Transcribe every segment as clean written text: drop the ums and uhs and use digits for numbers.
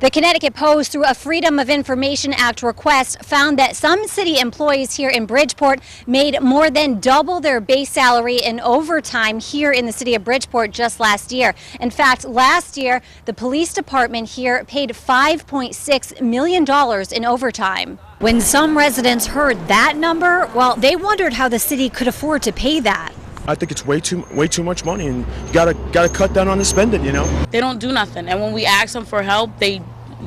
The Connecticut Post, through a Freedom of Information Act request, found that some city employees here in Bridgeport made more than double their base salary in overtime here in the city of Bridgeport just last year. In fact, last year, the police department here paid $5.6 million in overtime. When some residents heard that number, well, they wondered how the city could afford to pay that. I think it's way too much money, and you gotta cut down on the spending, you know? They don't do nothing, and when we ask them for help,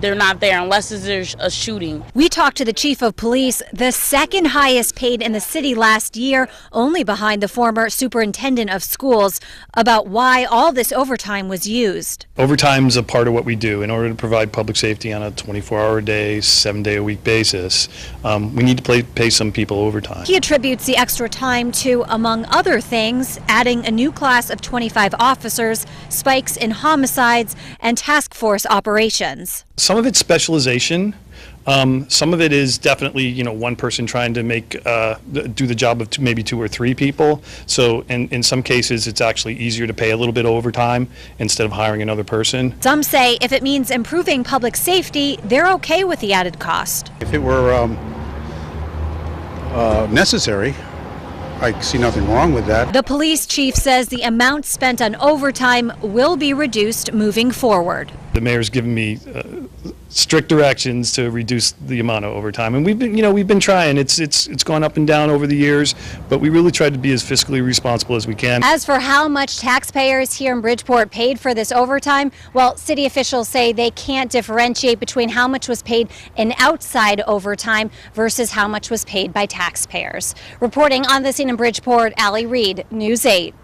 they're not there unless there's a shooting. We talked to the chief of police, the second highest paid in the city last year, only behind the former superintendent of schools, about why all this overtime was used. Overtime is a part of what we do in order to provide public safety on a 24-hour-a-day, 7-day-a-week basis. We need to pay some people overtime. He attributes the extra time to, among other things, adding a new class of 25 officers, spikes in homicides, and task force operations. Some of it's specialization. Some of it is definitely, one person trying to do the job of maybe 2 or 3 people. So in some cases, it's actually easier to pay a little bit overtime instead of hiring another person. Some say if it means improving public safety, they're okay with the added cost. If it were necessary, I see nothing wrong with that. The police chief says the amount spent on overtime will be reduced moving forward. The mayor's given me strict directions to reduce the amount of overtime, and we've been trying. It's gone up and down over the years, but we really tried to be as fiscally responsible as we can. As for how much taxpayers here in Bridgeport paid for this overtime, well, city officials say they can't differentiate between how much was paid in outside overtime versus how much was paid by taxpayers. Reporting on the scene in Bridgeport, Allie Reed, News 8.